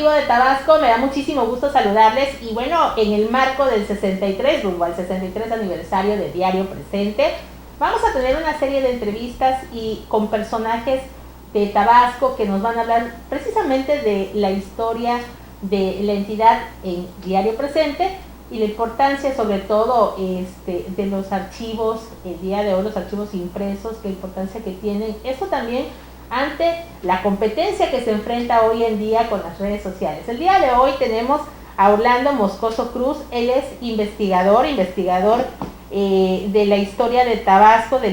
amigo de Tabasco, me da muchísimo gusto saludarles y bueno, en el marco del 63, rumbo al 63 aniversario de Diario Presente, vamos a tener una serie de entrevistas y con personajes de Tabasco que nos van a hablar precisamente de la historia de la entidad en Diario Presente y la importancia sobre todo de los archivos, el día de hoy los archivos impresos, la importancia que tienen, esto también ante la competencia que se enfrenta hoy en día con las redes sociales. El día de hoy tenemos a Orlando Moscoso Cruz, él es investigador de la historia de Tabasco de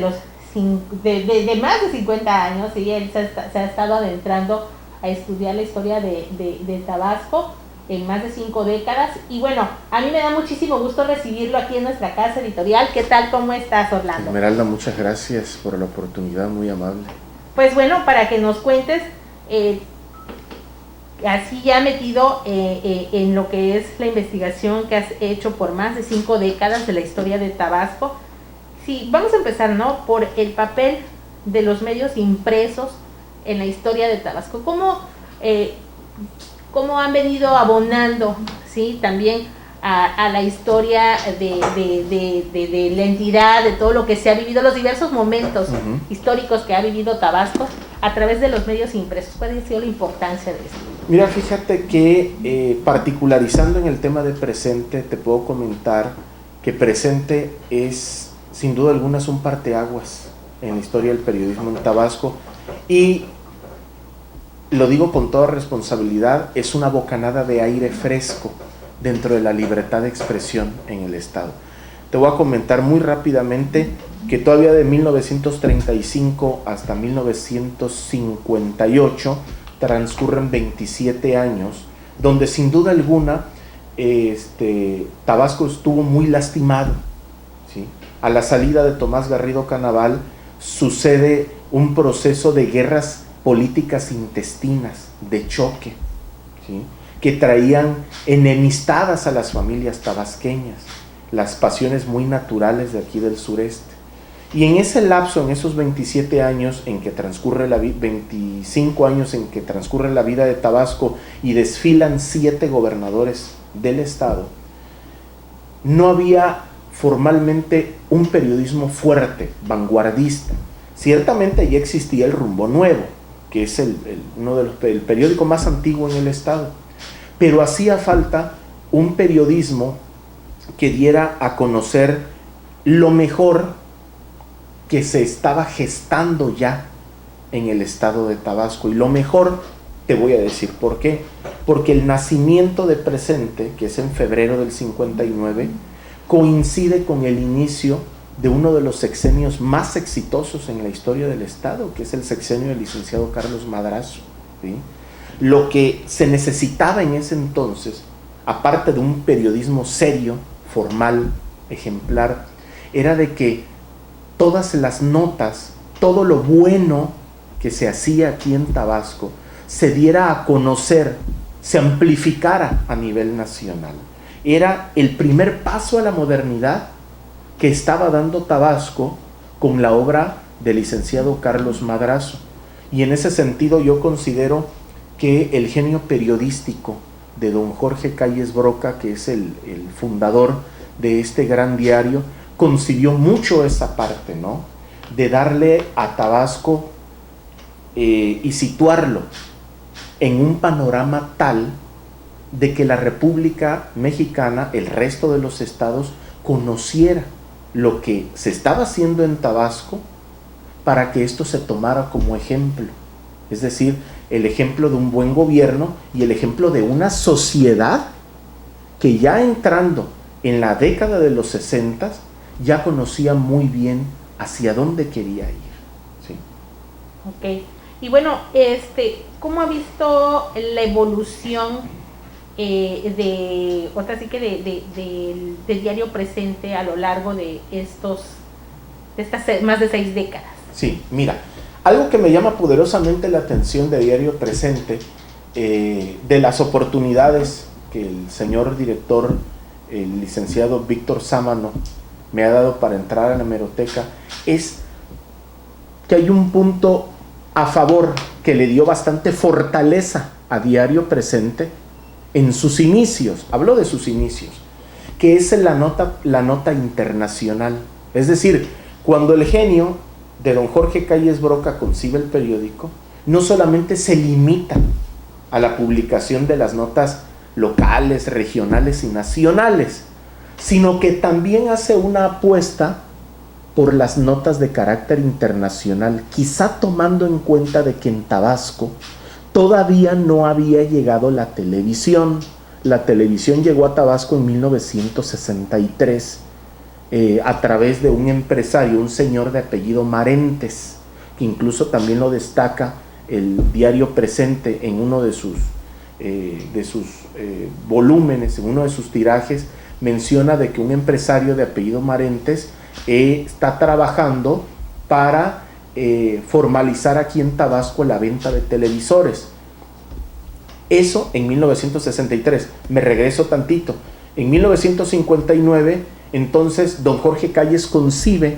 más de 50 años, y él se ha estado adentrando a estudiar la historia de Tabasco en más de 5 décadas, y bueno, a mí me da muchísimo gusto recibirlo aquí en nuestra casa editorial. ¿Qué tal? ¿Cómo estás, Orlando? Esmeralda, muchas gracias por la oportunidad, muy amable. Pues bueno, para que nos cuentes, así ya metido en lo que es la investigación que has hecho por más de 5 décadas de la historia de Tabasco. Sí, vamos a empezar, ¿no?, por el papel de los medios impresos en la historia de Tabasco. ¿Cómo han venido abonando, sí, también a la historia de la entidad, de todo lo que se ha vivido, los diversos momentos históricos que ha vivido Tabasco a través de los medios impresos? ¿Cuál ha sido la importancia de esto? Mira, fíjate que particularizando en el tema de Presente, te puedo comentar que Presente es, sin duda alguna, un parteaguas en la historia del periodismo en Tabasco, y lo digo con toda responsabilidad, es una bocanada de aire fresco dentro de la libertad de expresión en el Estado. Te voy a comentar muy rápidamente que todavía de 1935 hasta 1958 transcurren 27 años, donde sin duda alguna Tabasco estuvo muy lastimado, ¿sí? A la salida de Tomás Garrido Canaval sucede un proceso de guerras políticas intestinas, de choque, ¿sí?, que traían enemistadas a las familias tabasqueñas, las pasiones muy naturales de aquí del sureste. Y en ese lapso, en esos 27 años en que transcurre 25 años en que transcurre la vida de Tabasco y desfilan 7 gobernadores del estado, no había formalmente un periodismo fuerte, vanguardista. Ciertamente ya existía el Rumbo Nuevo, que es el periódico más antiguo en el estado, pero hacía falta un periodismo que diera a conocer lo mejor que se estaba gestando ya en el estado de Tabasco. Y lo mejor, te voy a decir por qué. Porque el nacimiento de Presente, que es en febrero del 59, coincide con el inicio de uno de los sexenios más exitosos en la historia del estado, que es el sexenio del licenciado Carlos Madrazo, ¿sí? Lo que se necesitaba en ese entonces, aparte de un periodismo serio, formal, ejemplar, era de que todas las notas, todo lo bueno que se hacía aquí en Tabasco, se diera a conocer, se amplificara a nivel nacional. Era el primer paso a la modernidad que estaba dando Tabasco con la obra del licenciado Carlos Madrazo. Y en ese sentido yo considero que el genio periodístico de don Jorge Calles Broca, que es el fundador de este gran diario, concibió mucho esa parte, ¿no?, de darle a Tabasco y situarlo en un panorama tal de que la República Mexicana, el resto de los estados, conociera lo que se estaba haciendo en Tabasco para que esto se tomara como ejemplo. Es decir, el ejemplo de un buen gobierno y el ejemplo de una sociedad que ya entrando en la década de los 60 ya conocía muy bien hacia dónde quería ir, ¿sí? Ok. Y bueno, ¿cómo ha visto la evolución del Diario Presente a lo largo de estas más de 6 décadas? Sí, mira, algo que me llama poderosamente la atención de Diario Presente, de las oportunidades que el señor director, el licenciado Víctor Sámano, me ha dado para entrar a la hemeroteca, es que hay un punto a favor que le dio bastante fortaleza a Diario Presente, en sus inicios, habló de sus inicios, que es la nota internacional. Es decir, cuando el genio de don Jorge Calles Broca concibe el periódico, no solamente se limita a la publicación de las notas locales, regionales y nacionales, sino que también hace una apuesta por las notas de carácter internacional, quizá tomando en cuenta de que en Tabasco todavía no había llegado la televisión. La televisión llegó a Tabasco en 1963 a través de un empresario, un señor de apellido Marentes, que incluso también lo destaca el diario Presente en uno de sus volúmenes, en uno de sus tirajes, menciona de que un empresario de apellido Marentes está trabajando para formalizar aquí en Tabasco la venta de televisores. Eso en 1963. Me regreso tantito. En 1959, entonces, don Jorge Calles concibe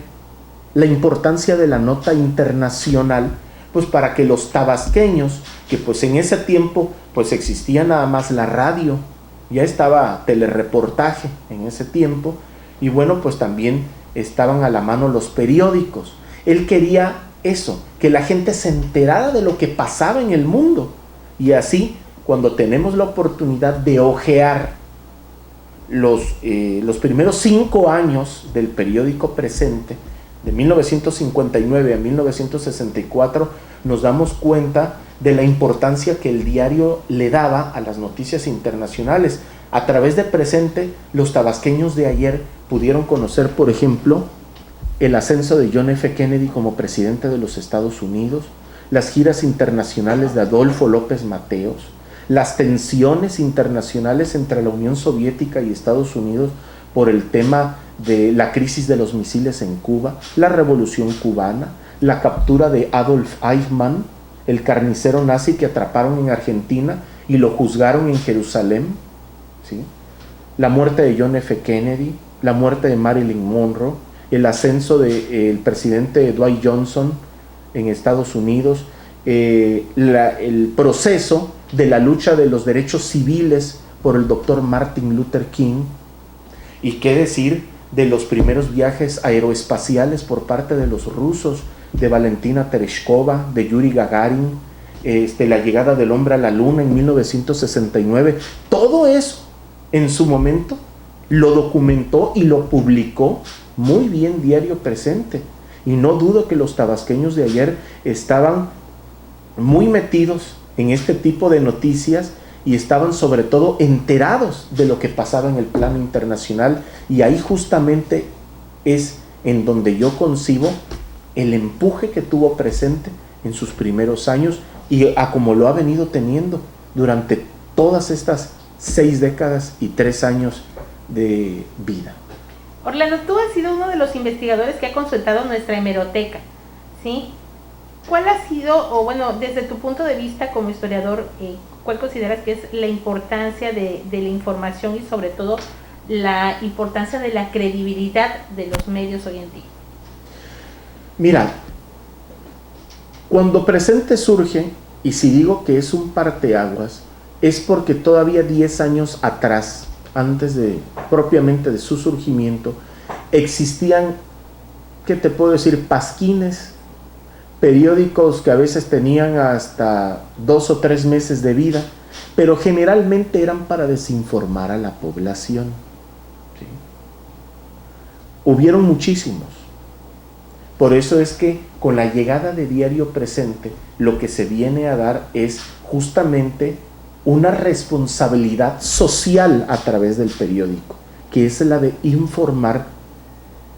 la importancia de la nota internacional, pues para que los tabasqueños, que pues en ese tiempo pues existía nada más la radio, ya estaba telereportaje en ese tiempo, y bueno, pues también estaban a la mano los periódicos. Él quería eso, que la gente se enterara de lo que pasaba en el mundo, y así, cuando tenemos la oportunidad de hojear los primeros 5 años del periódico Presente, de 1959 a 1964, nos damos cuenta de la importancia que el diario le daba a las noticias internacionales. A través de Presente, los tabasqueños de ayer pudieron conocer, por ejemplo, el ascenso de John F. Kennedy como presidente de los Estados Unidos, las giras internacionales de Adolfo López Mateos, las tensiones internacionales entre la Unión Soviética y Estados Unidos por el tema de la crisis de los misiles en Cuba, la Revolución Cubana, la captura de Adolf Eichmann, el carnicero nazi que atraparon en Argentina y lo juzgaron en Jerusalén, ¿sí? La muerte de John F. Kennedy, la muerte de Marilyn Monroe, el ascenso del presidente Dwight Johnson en Estados Unidos, el proceso de la lucha de los derechos civiles por el doctor Martin Luther King, y qué decir de los primeros viajes aeroespaciales por parte de los rusos, de Valentina Tereshkova, de Yuri Gagarin, la llegada del hombre a la luna en 1969. Todo eso en su momento lo documentó y lo publicó muy bien Diario Presente, y no dudo que los tabasqueños de ayer estaban muy metidos en este tipo de noticias y estaban sobre todo enterados de lo que pasaba en el plano internacional, y ahí justamente es en donde yo concibo el empuje que tuvo Presente en sus primeros años y a como lo ha venido teniendo durante todas estas 6 décadas y 3 años de vida. Orlando, tú has sido uno de los investigadores que ha consultado nuestra hemeroteca, ¿sí? ¿Cuál ha sido, o bueno, desde tu punto de vista como historiador, cuál consideras que es la importancia de la información y sobre todo la importancia de la credibilidad de los medios hoy en día? Mira, cuando Presente surge, y si digo que es un parteaguas, es porque todavía 10 años atrás, antes de propiamente de su surgimiento, existían, ¿qué te puedo decir?, pasquines, periódicos que a veces tenían hasta 2 o 3 meses de vida, pero generalmente eran para desinformar a la población, ¿sí? Hubieron muchísimos. Por eso es que con la llegada de Diario Presente, lo que se viene a dar es justamente una responsabilidad social a través del periódico, que es la de informar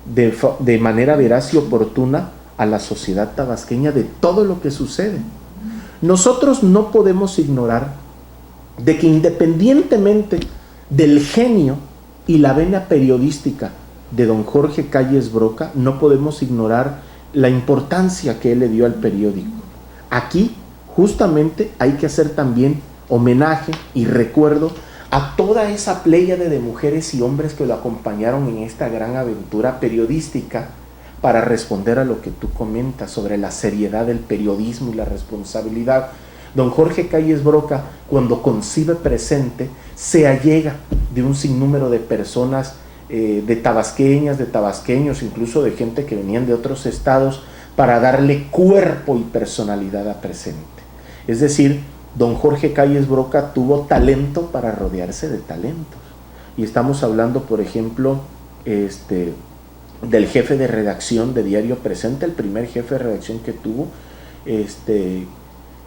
de manera veraz y oportuna a la sociedad tabasqueña de todo lo que sucede. Nosotros no podemos ignorar de que independientemente del genio y la vena periodística de don Jorge Calles Broca, no podemos ignorar la importancia que él le dio al periódico. Aquí justamente hay que hacer también homenaje y recuerdo a toda esa pléyade de mujeres y hombres que lo acompañaron en esta gran aventura periodística, para responder a lo que tú comentas sobre la seriedad del periodismo y la responsabilidad. Don Jorge Calles Broca, cuando concibe Presente, se allega de un sinnúmero de personas, de tabasqueños, incluso de gente que venían de otros estados, para darle cuerpo y personalidad a Presente. Es decir, don Jorge Calles Broca tuvo talento para rodearse de talentos. Y estamos hablando, por ejemplo, del jefe de redacción de Diario Presente, el primer jefe de redacción que tuvo,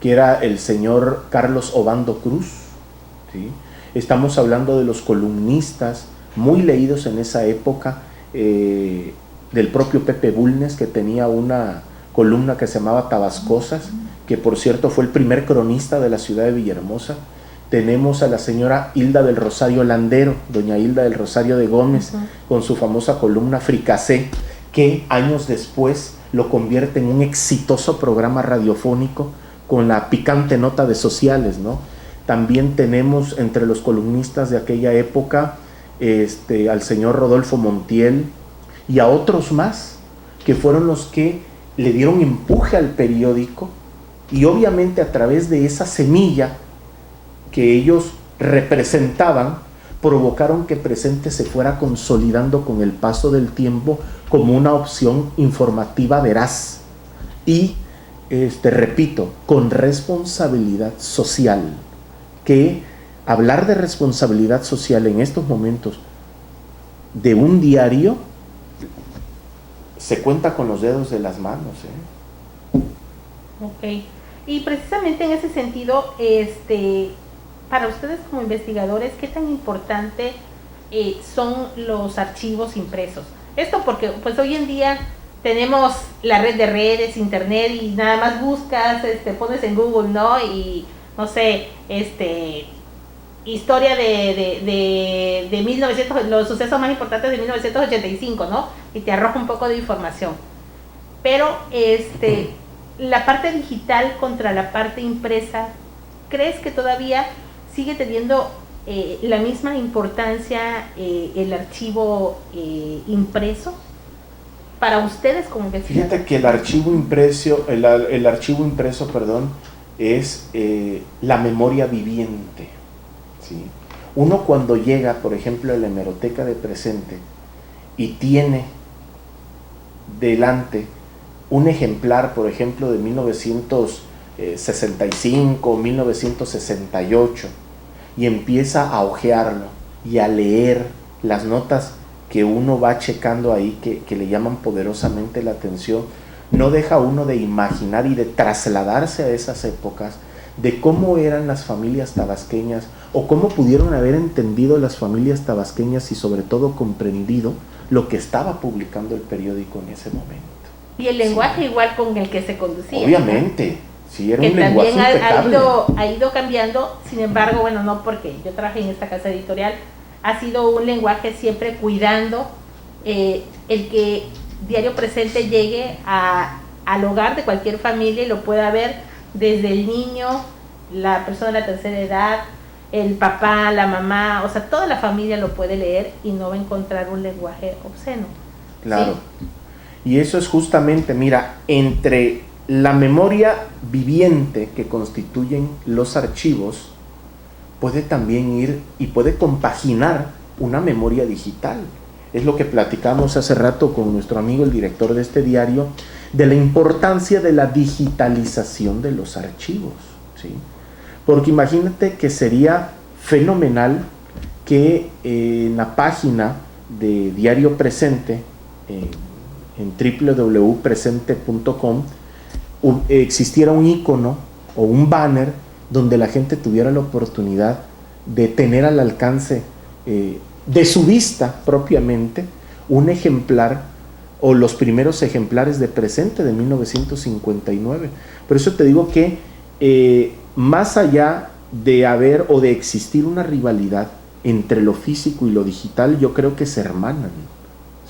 que era el señor Carlos Obando Cruz, ¿sí? Estamos hablando de los columnistas muy leídos en esa época, del propio Pepe Bulnes, que tenía una columna que se llamaba Tabascosas, que por cierto fue el primer cronista de la ciudad de Villahermosa. Tenemos a la señora Hilda del Rosario Landero, doña Hilda del Rosario de Gómez, con su famosa columna Fricasé, que años después lo convierte en un exitoso programa radiofónico con la picante nota de sociales, ¿no? También tenemos entre los columnistas de aquella época al señor Rodolfo Montiel y a otros más, que fueron los que le dieron empuje al periódico, y obviamente a través de esa semilla que ellos representaban, provocaron que Presente se fuera consolidando con el paso del tiempo como una opción informativa veraz y, repito, con responsabilidad social, que hablar de responsabilidad social en estos momentos de un diario se cuenta con los dedos de las manos, Ok, y precisamente en ese sentido, para ustedes como investigadores, ¿qué tan importante son los archivos impresos? Esto porque pues hoy en día tenemos la red de redes, internet, y nada más buscas, pones en Google, ¿no? Y no sé, historia de 1900, los sucesos más importantes de 1985, ¿no? Y te arroja un poco de información. Pero la parte digital contra la parte impresa, ¿crees que todavía sigue teniendo la misma importancia el archivo impreso para ustedes como investigadores? Fíjate que el archivo impreso, es la memoria viviente, ¿sí? Uno cuando llega, por ejemplo, a la hemeroteca de Presente y tiene delante un ejemplar, por ejemplo, de 1965, 1968, y empieza a hojearlo y a leer las notas que uno va checando ahí, que le llaman poderosamente la atención, no deja uno de imaginar y de trasladarse a esas épocas, de cómo eran las familias tabasqueñas, o cómo pudieron haber entendido las familias tabasqueñas y sobre todo comprendido lo que estaba publicando el periódico en ese momento. Y el lenguaje igual con el que se conducía. Obviamente, sí, era que un lenguaje impecable. Ha ido cambiando, sin embargo, bueno, no porque yo trabajé en esta casa editorial, ha sido un lenguaje siempre cuidando el que Diario Presente llegue al hogar de cualquier familia y lo pueda ver desde el niño, la persona de la tercera edad, el papá, la mamá, o sea, toda la familia lo puede leer y no va a encontrar un lenguaje obsceno. Claro. ¿Sí? Y eso es justamente, mira, entre la memoria viviente que constituyen los archivos, puede también ir y puede compaginar una memoria digital. Es lo que platicamos hace rato con nuestro amigo, el director de este diario, de la importancia de la digitalización de los archivos, ¿sí? Porque imagínate que sería fenomenal que en la página de Diario Presente, en www.presente.com, existiera un icono o un banner donde la gente tuviera la oportunidad de tener al alcance de su vista propiamente un ejemplar o los primeros ejemplares de Presente de 1959. Por eso te digo que más allá de haber o de existir una rivalidad entre lo físico y lo digital, yo creo que se hermanan,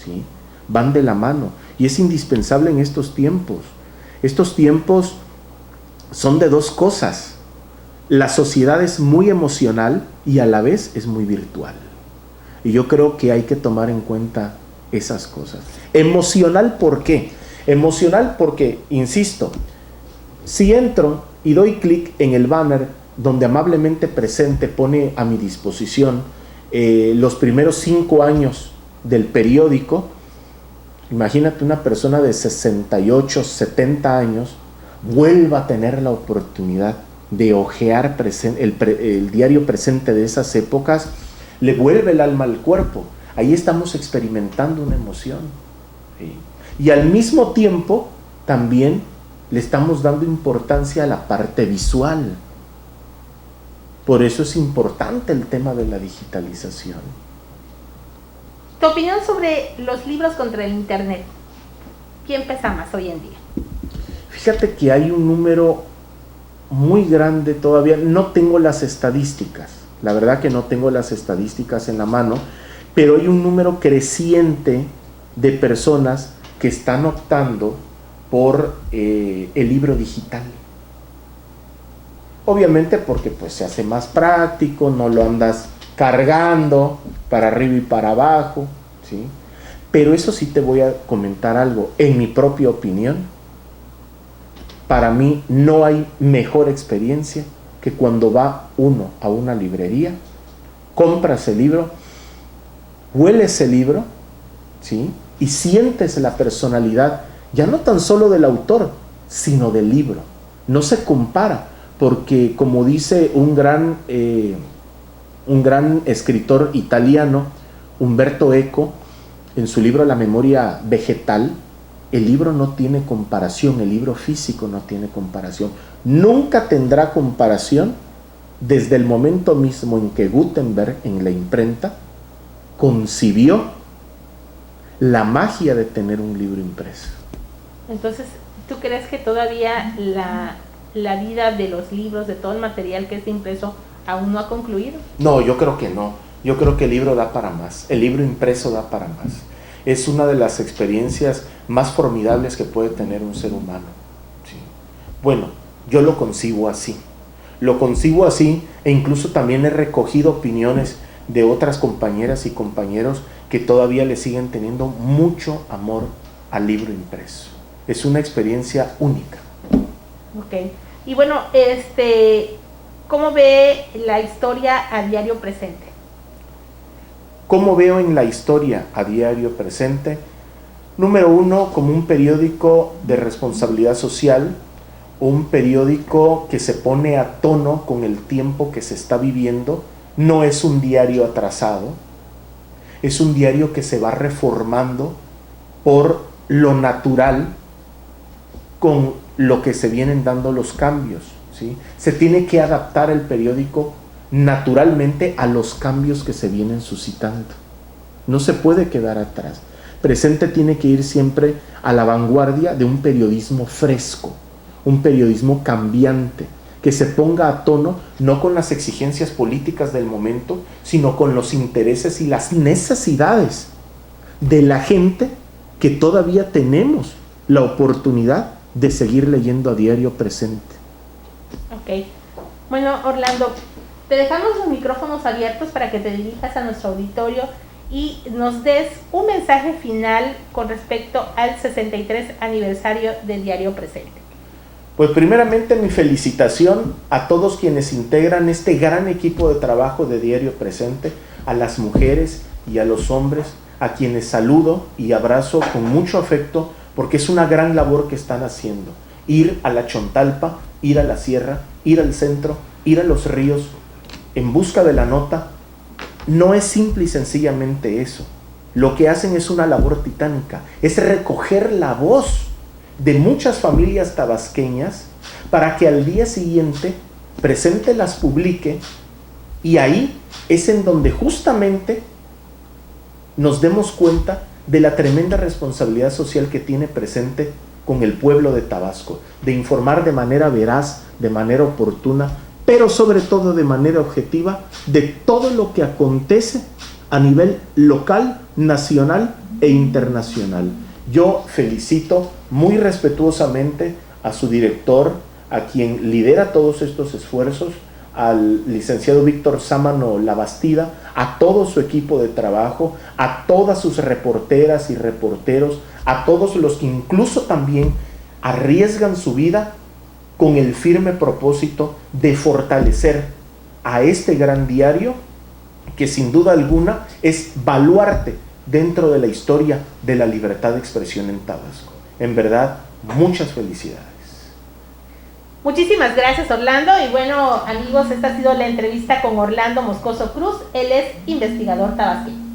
¿sí? Van de la mano, y es indispensable en estos tiempos. Estos tiempos son de dos cosas: la sociedad es muy emocional y a la vez es muy virtual, y yo creo que hay que tomar en cuenta esas cosas. Emocional, ¿por qué? Emocional porque, insisto, si entro y doy clic en el banner donde amablemente Presente pone a mi disposición los primeros 5 años del periódico, imagínate una persona de 68, 70 años, vuelva a tener la oportunidad de hojear el diario Presente de esas épocas, le vuelve el alma al cuerpo. Ahí estamos experimentando una emoción, ¿sí? Y al mismo tiempo también le estamos dando importancia a la parte visual. Por eso es importante el tema de la digitalización. Tu opinión sobre los libros contra el internet. ¿Quién pesa más hoy en día? Fíjate que hay un número muy grande todavía. No tengo las estadísticas. La verdad que no tengo las estadísticas en la mano, pero hay un número creciente de personas que están optando por el libro digital. Obviamente porque pues se hace más práctico, no lo andas cargando para arriba y para abajo, ¿sí? Pero eso sí te voy a comentar algo. En mi propia opinión, para mí no hay mejor experiencia que cuando va uno a una librería, compras el libro, hueles el libro, ¿sí? Y sientes la personalidad, ya no tan solo del autor, sino del libro. No se compara, porque como dice un gran escritor italiano, Umberto Eco, en su libro La memoria vegetal, el libro no tiene comparación, el libro físico no tiene comparación. Nunca tendrá comparación desde el momento mismo en que Gutenberg, en la imprenta, concibió la magia de tener un libro impreso. Entonces, ¿tú crees que todavía la vida de los libros, de todo el material que es impreso, aún no ha concluido? No, yo creo que no. Yo creo que el libro da para más. El libro impreso da para más. Es una de las experiencias más formidables que puede tener un ser humano, ¿sí? Bueno, yo lo concibo así. Lo concibo así, e incluso también he recogido opiniones de otras compañeras y compañeros que todavía le siguen teniendo mucho amor al libro impreso. Es una experiencia única. Ok. Y bueno, ¿cómo ve la historia a Diario Presente? ¿Cómo veo en la historia a Diario Presente? Número 1, como un periódico de responsabilidad social, un periódico que se pone a tono con el tiempo que se está viviendo. No es un diario atrasado, es un diario que se va reformando por lo natural con lo que se vienen dando los cambios, ¿sí? Se tiene que adaptar el periódico naturalmente a los cambios que se vienen suscitando. No se puede quedar atrás. Presente tiene que ir siempre a la vanguardia de un periodismo fresco, un periodismo cambiante, que se ponga a tono no con las exigencias políticas del momento, sino con los intereses y las necesidades de la gente que todavía tenemos la oportunidad de seguir leyendo a Diario Presente. Ok. Bueno, Orlando, te dejamos los micrófonos abiertos para que te dirijas a nuestro auditorio y nos des un mensaje final con respecto al 63 aniversario de Diario Presente. Pues primeramente mi felicitación a todos quienes integran este gran equipo de trabajo de Diario Presente, a las mujeres y a los hombres, a quienes saludo y abrazo con mucho afecto, porque es una gran labor que están haciendo. Ir a la Chontalpa, ir a la sierra, ir al centro, ir a los ríos, en busca de la nota, no es simple y sencillamente eso. Lo que hacen es una labor titánica, es recoger la voz de muchas familias tabasqueñas para que al día siguiente Presente las publique, y ahí es en donde justamente nos demos cuenta de la tremenda responsabilidad social que tiene Presente con el pueblo de Tabasco, de informar de manera veraz, de manera oportuna, pero sobre todo de manera objetiva, de todo lo que acontece a nivel local, nacional e internacional. Yo felicito muy respetuosamente a su director, a quien lidera todos estos esfuerzos, al licenciado Víctor Sámano Labastida, a todo su equipo de trabajo, a todas sus reporteras y reporteros, a todos los que incluso también arriesgan su vida con el firme propósito de fortalecer a este gran diario que sin duda alguna es baluarte dentro de la historia de la libertad de expresión en Tabasco. En verdad, muchas felicidades. Muchísimas gracias, Orlando. Y bueno, amigos, esta ha sido la entrevista con Orlando Moscoso Cruz. Él es investigador tabasqueño.